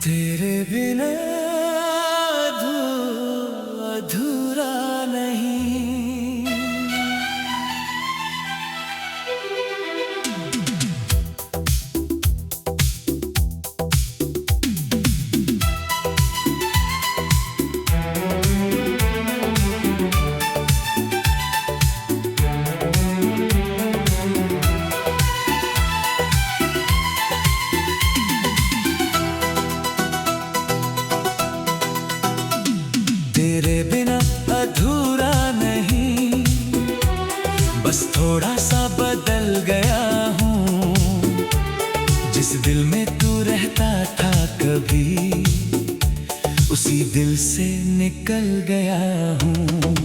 तेरे बिना अधूरा नहीं। तेरे बिना अधूरा नहीं, बस थोड़ा सा बदल गया हूँ। जिस दिल में तू रहता था कभी, उसी दिल से निकल गया हूँ।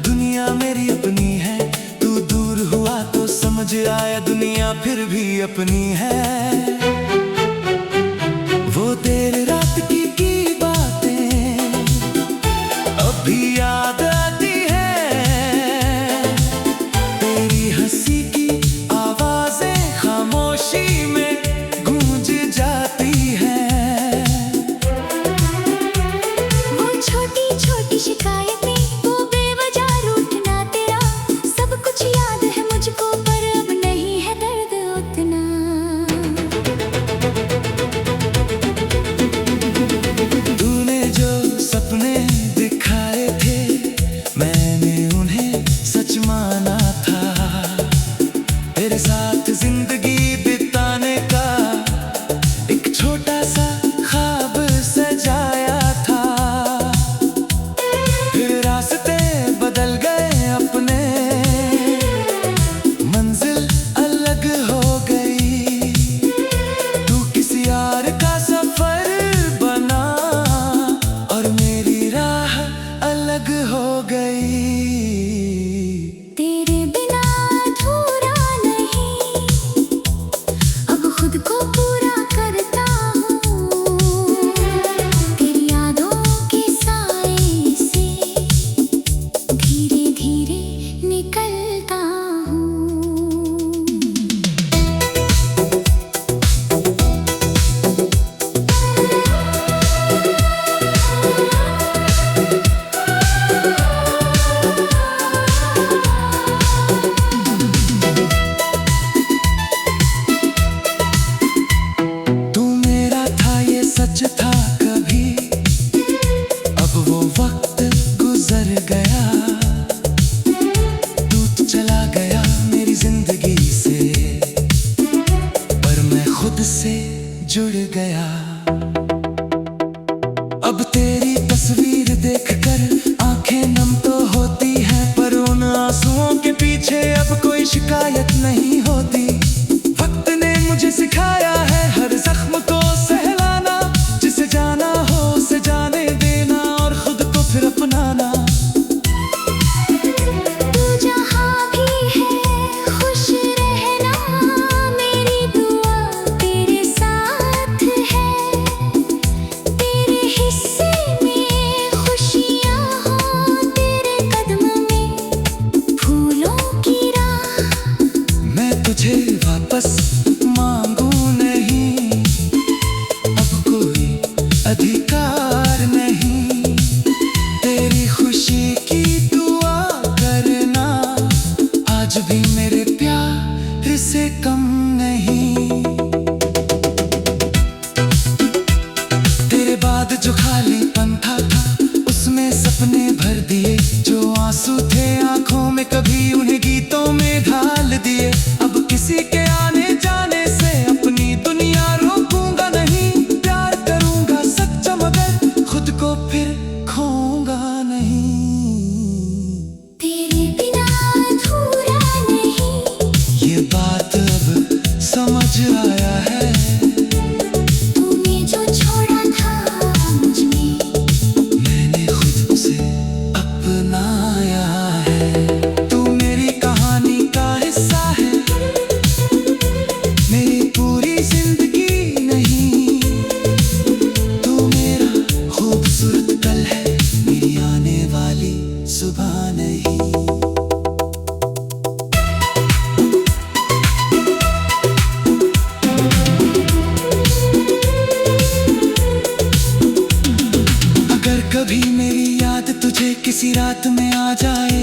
दुनिया मेरी अपनी है, तू दूर हुआ तो समझ आया दुनिया फिर भी अपनी है। वो देर रात की बातें अभी याद आती है। तेरी हंसी की आवाजें खामोशी में गूंज जाती है। वो छोटी छोटी शिकायतें, सपने दिखाए थे, मैंने उन्हें सच माना था। तेरे साथ जिंदगी बिताने का एक छोटा सा ख्वाब सजाया था। फिर रास्ते बदल गए अपने, मंजिल अलग हो गई। तू किसी और का सफर बना और मेरी राह अलग हो गई। तेरे बिना अधूरा नहीं, अब खुद को पूरा करता हूँ। तेरी यादों के साए से धीरे धीरे निकलता हूँ। सच था कभी, अब वो वक्त गुजर गया। तू चला गया मेरी जिंदगी से, पर मैं खुद से जुड़ गया। अब तेरी तस्वीर देखकर आंखें नम तो होती हैं, पर उन आंसुओं के पीछे अब कोई शिकायत नहीं होती। वक्त ने मुझे सिखाया है हर जख्म को सहलाना, जिसे जाना हो उसे जाने देना और खुद को फिर अपनाना। तू जहाँ भी है खुश रहना, मेरी दुआ तेरे साथ है। तेरे हिस्से में खुशियाँ हो, तेरे कदमों में फूलों की राह। मैं तुझे वापस मांगू नहीं, अब कोई अधिकार नहीं। तेरी खुशी की दुआ करना आज भी मेरे प्यार से कम नहीं। तेरे बाद जो खालीपन था उसमें सपने भर दिए। जो आंसू थे आंखों में कभी उन्हें गीतों में ढाल दिए। अब किसी के आने जाने से अपनी दुनिया रोकूंगा नहीं, प्यार करूंगा सच्चा मगर किसी रात में आ जाए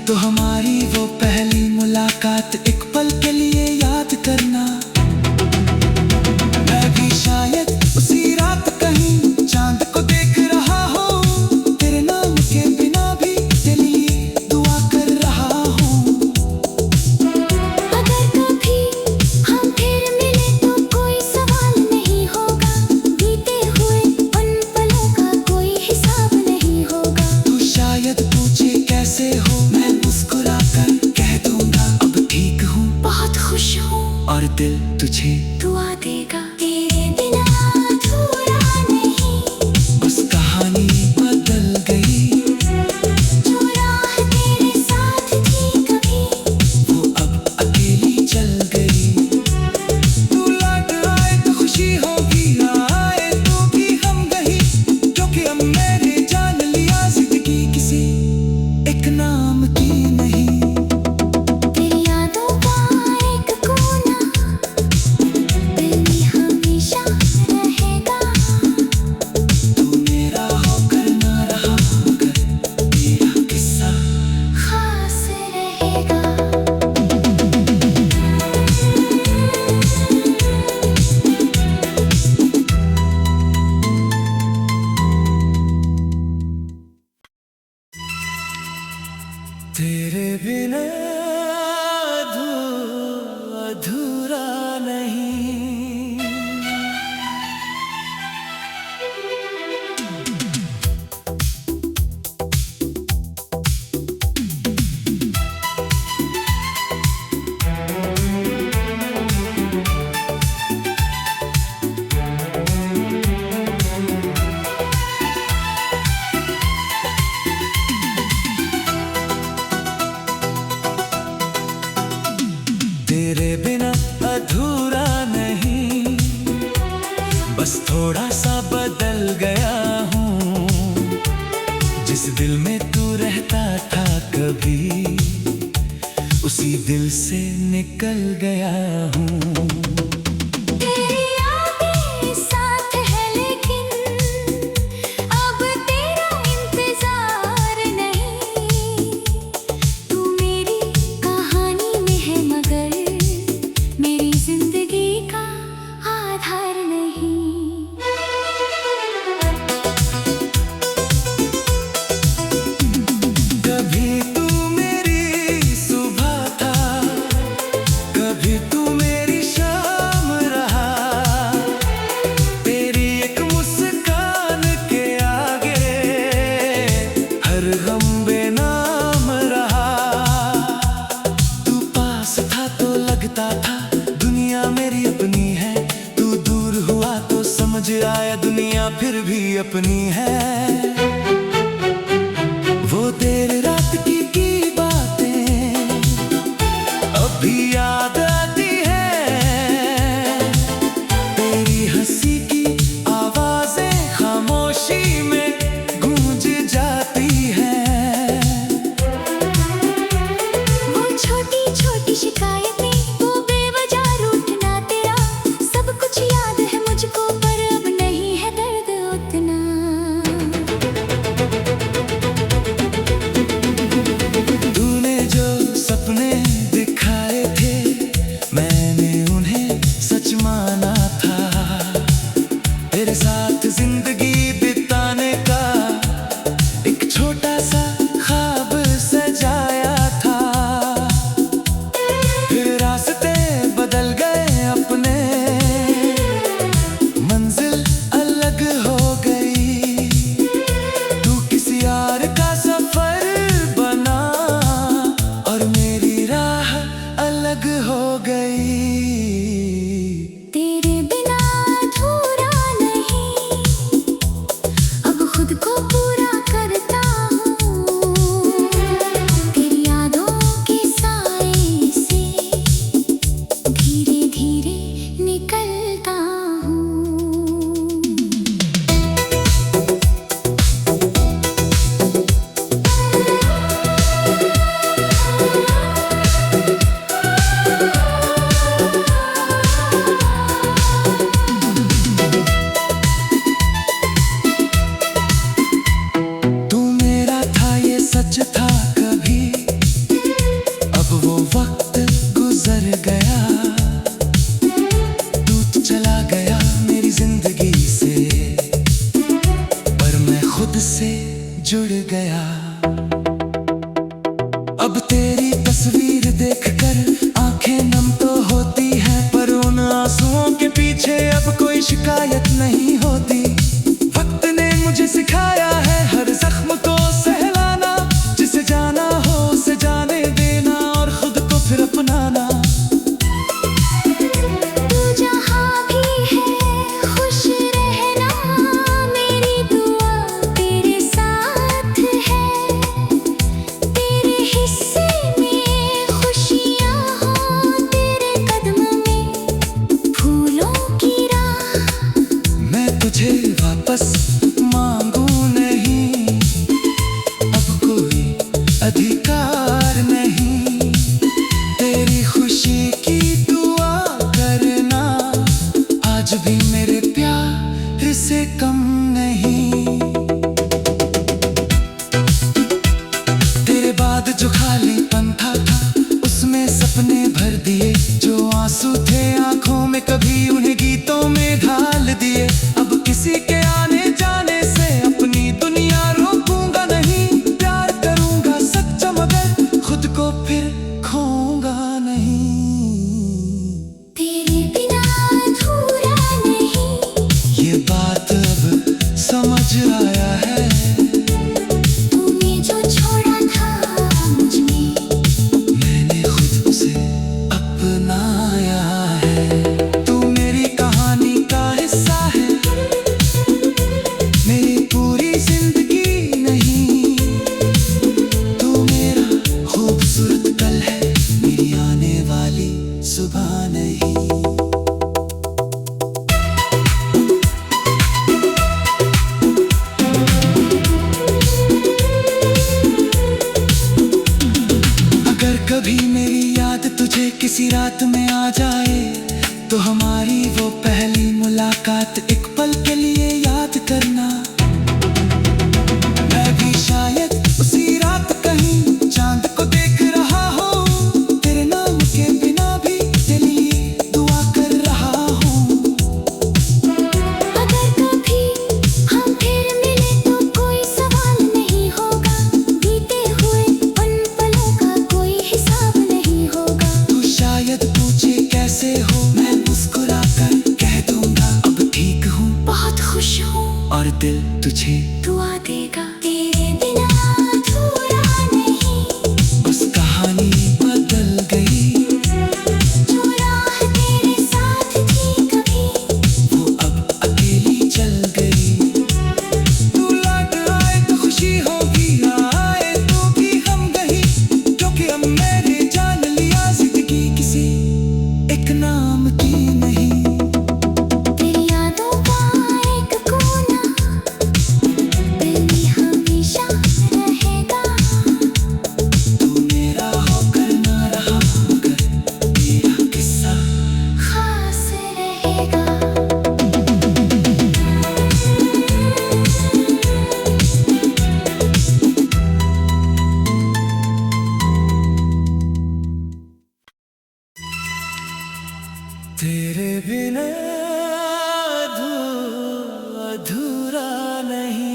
तो हमारी वो पहली मुलाकात एक पल के लिए याद करना। मैं भी शायद उसी रात कहीं चांद को देख रहा हूँ, तेरे नाम के बिना भी तेरे लिए दुआ कर रहा हूँ। अगर कभी हम फिर मिले तो कोई सवाल नहीं होगा, बीते हुए उन पलों का कोई हिसाब नहीं होगा। तू शायद पूछे कैसे हो, मैं मुस्कुरा कर कह दूंगा अब ठीक हूँ, बहुत खुश हूँ और दिल तुझे दुआ देगा। तेरे बिना अधूरा नहीं, बस कहानी बदल गई। जो राह तेरे साथ थी कभी, वो अब अकेली चल गई। तू लौट आए तो खुशी होगी, आए तो भी हम गई, क्योंकि अब मैंने जान लिया जिंदगी किसी एक नाम की नहीं। तेरी यादों का एक कोना दिल में हमेशा रहेगा। तू मेरा होकर ना रहा मगर तेरा किस्सा खास रहेगा। तेरे बिना अधूरा नहीं। तेरे बिना अधूरा नहीं, बस थोड़ा सा बदल गया हूँ। जिस दिल में तू रहता था कभी, उसी दिल से निकल गया हूँ। तेरी यादें साथ है लेकिन अब तेरा इंतजार नहीं। तू मेरी कहानी में है मगर मेरी जिंदगी का आधार नहीं। कभी तू मेरी सुबह था, कभी तू मेरी शाम रहा। तेरी एक मुस्कान के आगे हर गम बेनाम रहा। तू पास था तो लगता था दुनिया मेरी अपनी है, तू दूर हुआ तो समझ आया दुनिया फिर भी अपनी है। वो देर रात की बातें अब भी याद आती है। तेरी हंसी की आवाजें खामोशी में गूंज जाती है। वो छोटी छोटी शिकायतें, वो बेवजह रूठना तेरा, सब कुछ याद है मुझको पर अब नहीं है दर्द उतना। तूने जो सपने दिखाए थे मैंने उन्हें सच माना था। तेरे साथ जिंदगी बिताने का एक छोटा सा ख्वाब सजाया था। फिर रास्ते बदल गए अपने, मंजिल अलग हो गई। तू किसी और का सफर बना और मेरी राह अलग हो गई। तेरे बिना अधूरा नहीं, कोई शिकायत नहीं होती। वक्त ने मुझे सिखाया है हर जख्म को सहलाना, जिसे जाना हो उसे जाने देना और खुद को फिर अपनाना। तू जहाँ भी है खुश रहना, मेरी दुआ तेरे साथ है। तेरे हिस्से में खुशियाँ हो, तेरे कदमों में फूलों की राह। मैं तुझे वापस मांगू नहीं, अब कोई अधिकार नहीं। तेरी खुशी की दुआ करना आज भी मेरे प्यार से कम नहीं। तेरे बाद जो खालीपन था उसमें सपने भर दिए, जो आंसू थे आंखों में कभी उन्हें गीतों में ढाल दिए। अब किसी के आने जाने से अपनी दुनिया रोकूंगा नहीं, प्यार करूंगा सच्चा मगर खुद को फिर खोऊंगा नहीं। तेरे बिना अधूरा नहीं, ये बात अब समझ आया है। तूने जो छोड़ा था मुझ में, मैंने खुद उसे अपनाया है। तू मेरी कहानी का हिस्सा है, मेरी पूरी जिंदगी नहीं। तू मेरा खूबसूरत कल है, मेरी आने वाली सुबह नहीं। अगर कभी मेरी याद तुझे किसी रात में आ जाए, तो हमारी वो पहली मुलाकात एक पल के लिए याद करना। मैं भी शायद उसी रात कहीं चांद को देख रहा हूँ, तेरे नाम के बिना भी तेरे लिए दुआ कर रहा हूँ। अगर कभी हम फिर मिले तो कोई सवाल नहीं होगा, बीते हुए उन पलों का कोई हिसाब नहीं होगा। तू शायद पूछे कैसे हो, मैं मुस्कुरा कर कह दूंगा अब ठीक हूँ, बहुत खुश हूँ और दिल तुझे दुआ देगा। तेरे बिना अधूरा नहीं, बस कहानी बदल गई। जो राह तेरे साथ थी कभी, वो अब अकेली चल गई। तू लौट आए तो खुशी होगी, आए तो भी हम गई, क्योंकि अब मैंने जान लिया जिंदगी किसी एक नाम की नहीं। तेरी यादों का एक कोना दिल में हमेशा रहेगा। तू मेरा होकर ना रहा मगर तेरा किस्सा खास रहेगा। तेरे बिना अधूरा नहीं।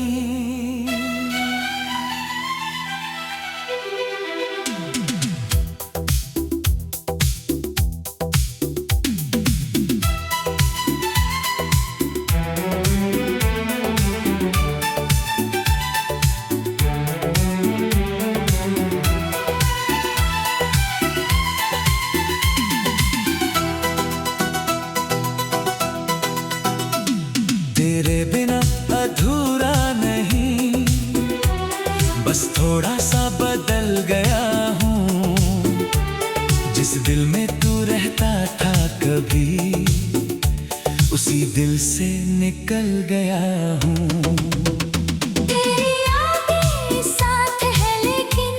तेरे बिना अधूरा नहीं, बस थोड़ा सा बदल गया हूँ। जिस दिल में तू रहता था कभी, उसी दिल से निकल गया हूँ। तेरी यादें साथ है लेकिन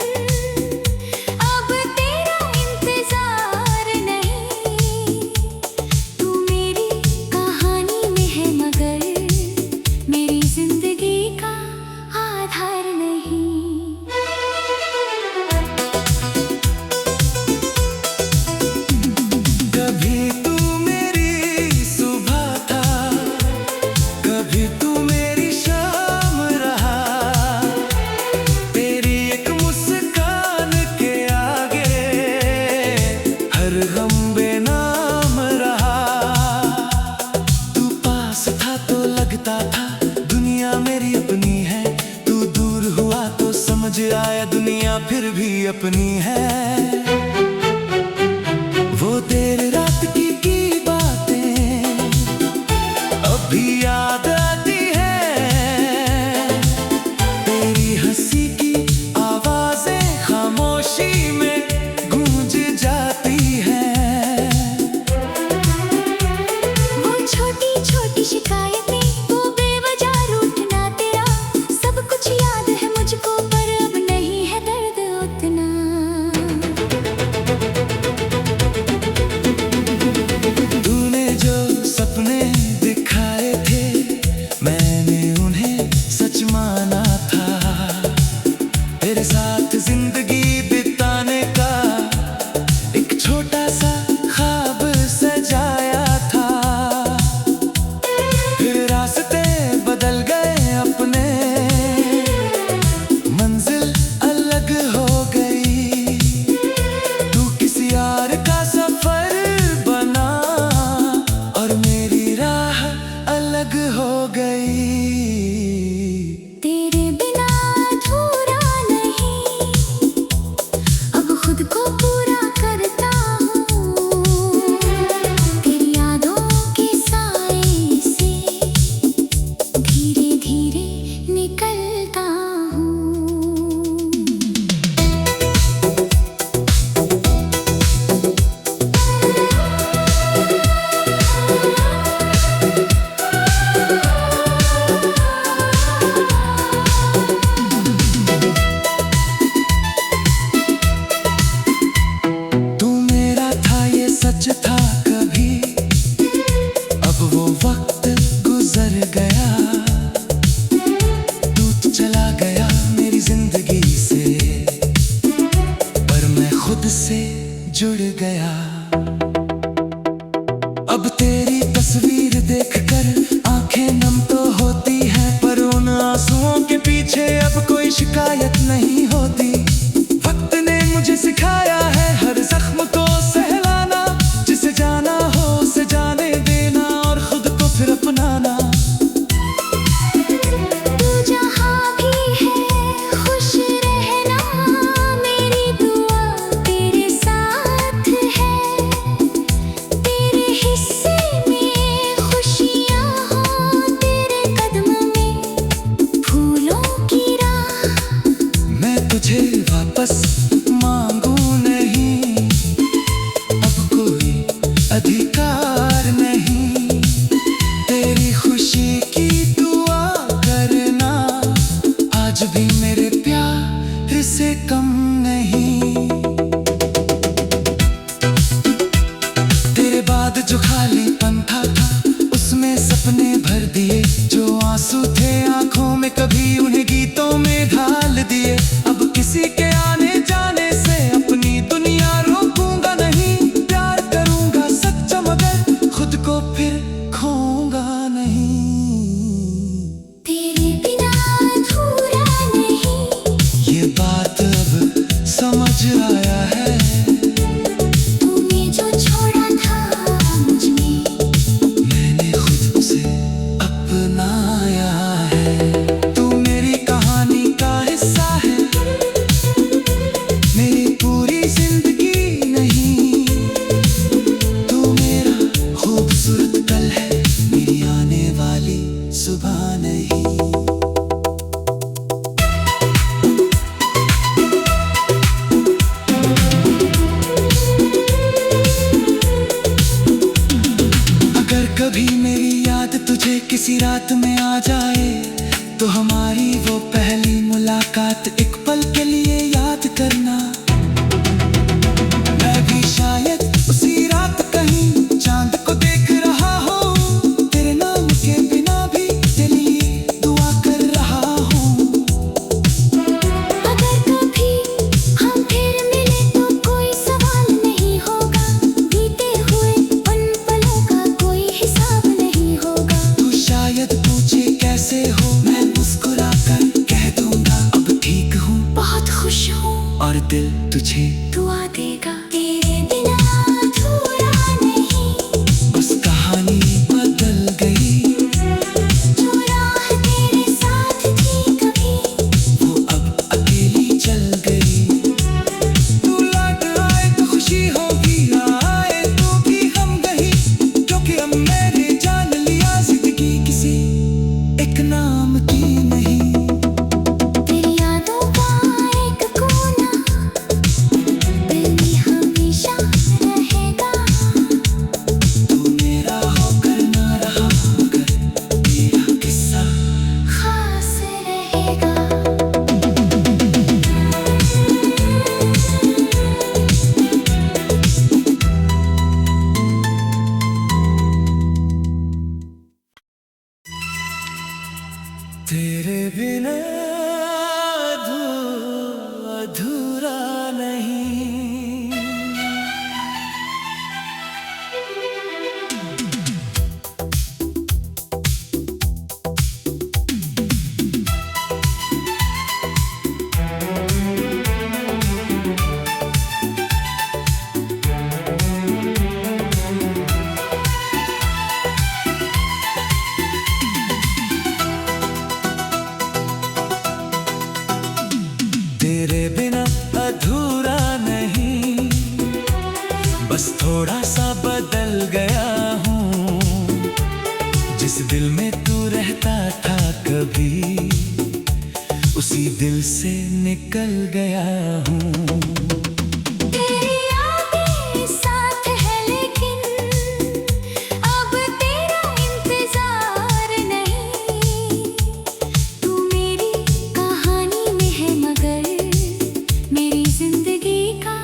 अब तेरा इंतजार नहीं। तू मेरी कहानी में है मगर मेरी जिंदगी का आधार नहीं। कभी तू मेरी सुबह था, कभी तू मेरी शाम। अपनी है। वो देर रात की बातें अब भी याद आती है। तेरी हंसी की आवाजें खामोशी में गूंज जाती है। वो छोटी छोटी शिकायतें, वो बेवजह रूठना तेरा, सब कुछ याद है मुझको पर अब नहीं है दर्द उतना। तूने जो सपने दिखाए थे मैंने उन्हें सच माना था। तेरे साथ जिंदगी बिताने का एक छोटा सा ख्वाब सजाया था। फिर रास्ते बदल गए अपने, मंजिल अलग हो गई। तू किसी और का सफर बना और मेरी राह अलग हो गई। तेरे बिना अधूरा नहीं, अब खुद को पूरा करता हूँ। तेरी यादों के साए से धीरे धीरे निकलता हूँ। तू मेरा था ये सच था कभी, अब वो वक्त गुजर गया। तू तो चला गया मेरी जिंदगी से, पर मैं खुद से जुड़ गया। अब तेरी तस्वीर देखकर आंखें नम तो होती हैं, पर उन आंसुओं के पीछे अब कोई शिकायत नहीं होती। वक्त ने मुझे सिखाया है हर जख्म को सहलाना, जिसे जाना हो उसे जाने देना और खुद को फिर अपनाना। तू जहाँ भी है खुश रहना, मेरी दुआ तेरे साथ है। तेरे हिस्से में खुशियाँ हो, तेरे कदमों में फूलों की राह। मैं तुझे वापस मांगू नहीं, अब कोई अधिकार नहीं। तेरी खुशी की दुआ करना आज भी मेरे प्यार से कम नहीं। तेरे बाद जो खालीपन था उसमें सपने भर दिए। जो आंसू थे आंखों में कभी उन्हें गीतों में ढाल दिए। अब किसी के आने जाने से अपनी दुनिया रोकूंगा नहीं। प्यार करूंगा सच्चा मगर खुद को फिर खोऊंगा नहीं। तेरे बिना अधूरा नहीं, ये बात अब समझ आया है। तूने जो छोड़ा था मुझ में, मैंने खुद से अपनाया है। तू मेरी कहानी का हिस्सा है, मेरी पूरी जिंदगी नहीं। तू मेरा खूबसूरत कल है, मेरी आने वाली सुबह नहीं। अगर कभी मेरी याद तुझे किसी रात में आ जाए, तो हमारी वो पहली मुलाकात एक पल के लिए याद करना। मैं भी शायद उसी रात कहीं चांद को देख रहा हूँ। तेरे नाम के बिना भी तेरे लिए दुआ कर रहा हूँ। अगर कभी हम फिर मिले तो कोई सवाल नहीं होगा। बीते हुए उन पलों का कोई हिसाब नहीं होगा। तू शायद पूछे कैसे हो, मैं मुस्कुरा कर कह दूंगा अब ठीक हूँ, बहुत खुश हूँ और दिल तेरे बिना अधूरा नहीं। तेरे बिना अधूरा नहीं, बस थोड़ा सा बदल गया हूँ। जिस दिल में तू रहता था कभी, उसी दिल से निकल गया हूँ। तेरी यादें साथ है लेकिन अब तेरा इंतजार नहीं। तू मेरी कहानी में है मगर मेरी जिंदगी का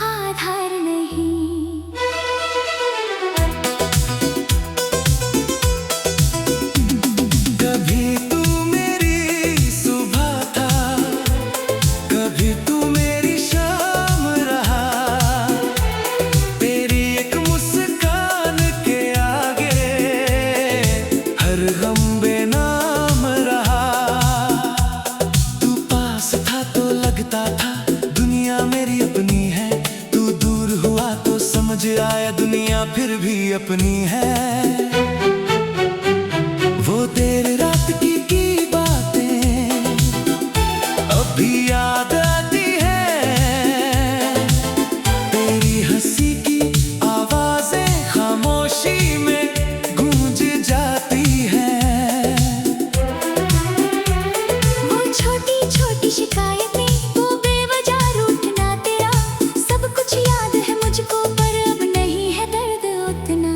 आधार नहीं। कभी तू मेरी सुबह था, कभी तू मेरी शाम रहा। तेरी एक मुस्कान के आगे हर गम बेनाम रहा। तू पास था तो लगता था दुनिया मेरी अपनी है। तू दूर हुआ तो समझ आया दुनिया फिर भी अपनी है। वो देर रात की बातें अभी याद आती है। तेरी हंसी की आवाजें खामोशी में गूंज जाती है। वो छोटी छोटी शिकायतें, वो बेवजह रूठना तेरा, सब कुछ याद है मुझको पर अब नहीं है दर्द उतना।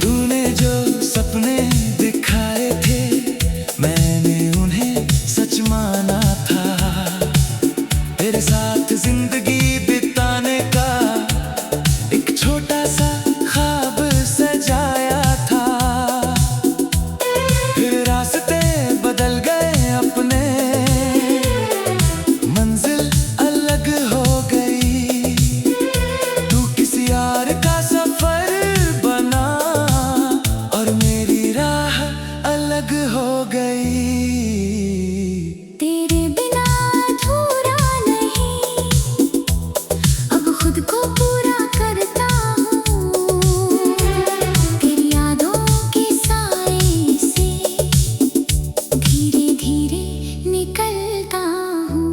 तूने जो सपने दिखाए थे मैंने उन्हें सच माना था। तेरे साथ जिंदगी बिताने का एक छोटा सा ख्वाब सजाया था। फिर रास्ते बदल गए अपने, मंजिल अलग हो गई। तू किसी यार का सफर बना और मेरी राह अलग हो गई। तेरे बिना अधूरा नहीं, अब खुद को पूरा करता हूँ। तेरी यादों के साए से धीरे धीरे निकलता हूँ।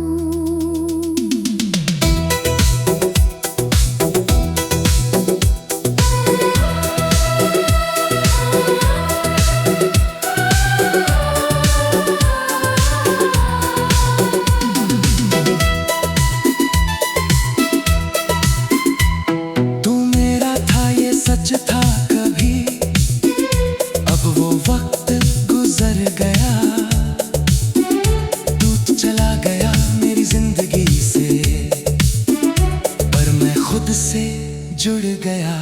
तू मेरा था ये सच था कभी, अब वो वक्त गुजर गया। तू चला गया मेरी जिंदगी से, पर मैं खुद से जुड़ गया।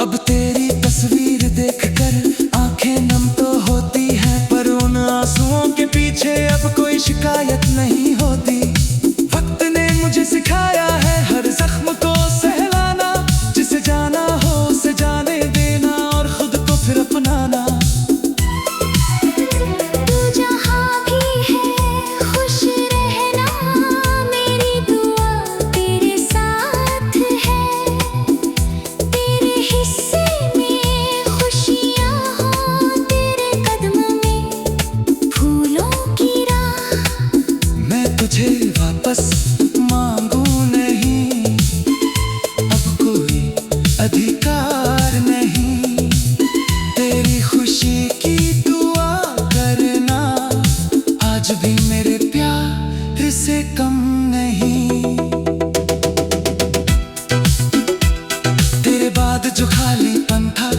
अब तेरी तस्वीर देखकर आंखें नम तो होती हैं, पर उन आंसुओं के पीछे अब कोई शिकायत नहीं होती। वक्त ने मुझे सिखाया है हर जख्म को सहलाना। जिसे जाना हो उसे जाने देना और खुद को फिर अपनाना। तू जहाँ भी है खुश रहना, मेरी दुआ तेरे साथ है। तेरे हिस्से में खुशियाँ हो, तेरे कदमों में फूलों की राह। मैं तुझे वापस मांगू नहीं, अब कोई अधिकार नहीं। तेरी खुशी की दुआ करना आज भी मेरे प्यार से कम नहीं। तेरे बाद जो खालीपन था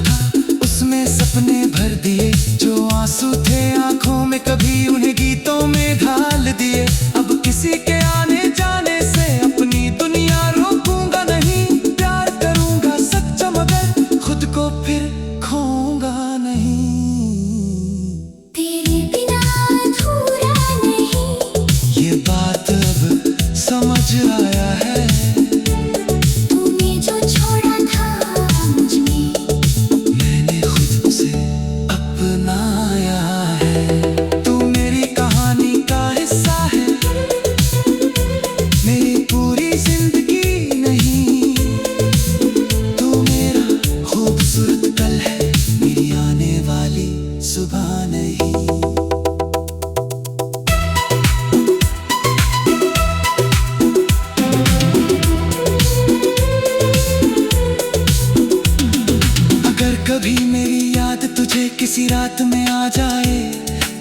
उसमें सपने भर दिए। जो आंसू थे आंखों में कभी उन्हें गीतों में ढाल दिए। अब किसी के आने जाने से अपनी दुनिया रोकूंगा नहीं। प्यार करूंगा सच्चा कभी मेरी याद तुझे किसी रात में आ जाए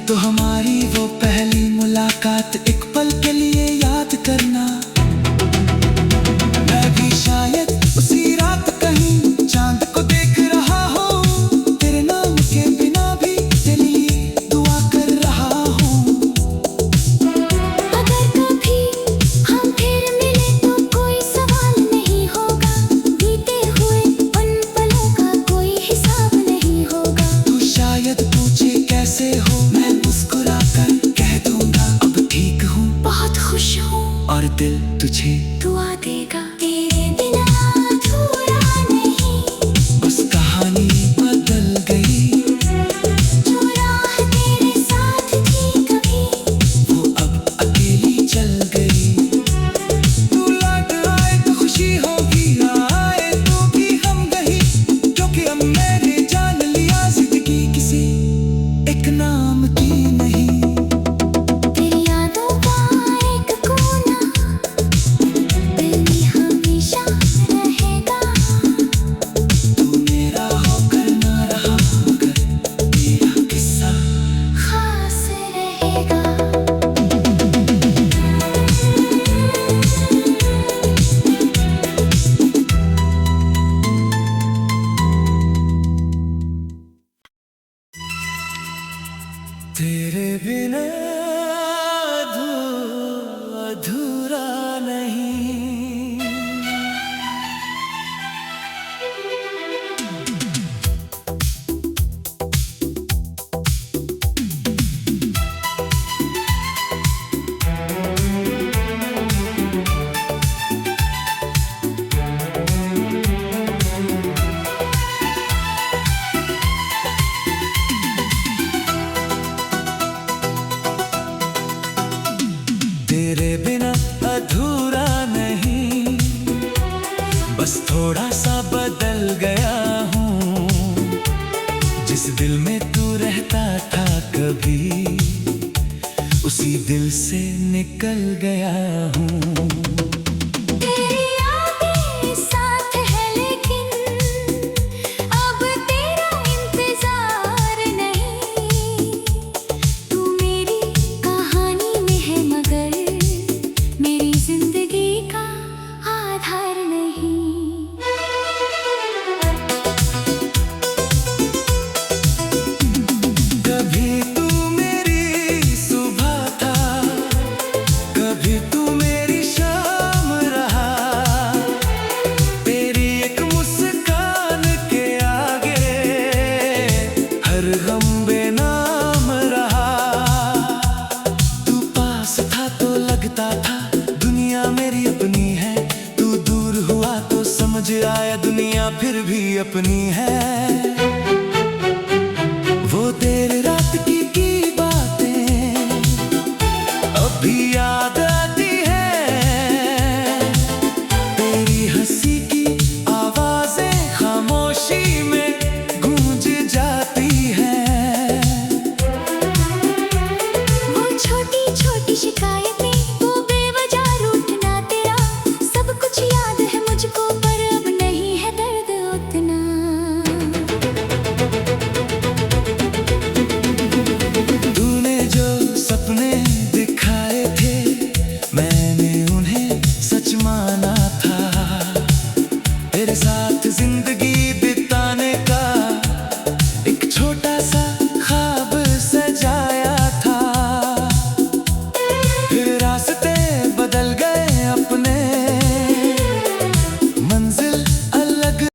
तो हमारी वो पहली मुलाकात एक पल के लिए याद करना। मैं भी शायद उसी रात कहीं चांद को देख रहा हूँ, तेरे नाम के बिना भी तेरे लिए दुआ कर रहा हूँ। अगर कभी हम फिर मिले तो कोई सवाल नहीं होगा, बीते हुए उन पलों का कोई हिसाब नहीं होगा। तू शायद पूछे कैसे हो, मैं मुस्कुरा कर कह दूंगा अब ठीक हूँ, बहुत खुश हूँ और दिल तुझे दुआ देगा। तेरे बिना अधूरा नहीं, बस कहानी बदल गई। जो राह तेरे साथ थी कभी, वो अब अकेली चल गई। तू लौट आए तो खुशी होगी, आए तो भी हम गई, क्योंकि अब मैंने जान लिया जिंदगी किसी एक नाम की नहीं। तेरी यादों का एक कोना दिल में हमेशा रहेगा। तू मेरा होकर ना रहा मगर मेरा किस्सा खास रहेगा। तेरे बिना अधूरा नहीं। तेरे बिना अधूरा नहीं, बस थोड़ा सा बदल गया हूँ। जिस दिल में तू रहता था कभी, उसी दिल से निकल गया हूँ। तेरी यादें साथ है लेकिन अब तेरा इंतजार नहीं। तू मेरी कहानी में है मगर मेरी जिंदगी का आधार नहीं। कभी तू मेरी सुबह था, कभी तू मेरी शाम रहा। तेरी एक मुस्कान के आगे हर गम बेनाम रहा। तू पास था तो लगता था दुनिया मेरी अपनी है, तू दूर हुआ तो समझ आया दुनिया फिर भी अपनी है। वो देर रात की बातें अब भी याद आती है। तेरी हंसी की आवाजें खामोशी में गूंज जाती है। वो छोटी छोटी शिकायतें, वो बेवजह रूठना तेरा, सब कुछ याद है मुझको पर अब नहीं है दर्द उतना। तूने जो सपने दिखाए थे मैंने उन्हें सच माना था। तेरे साथ जिंदगी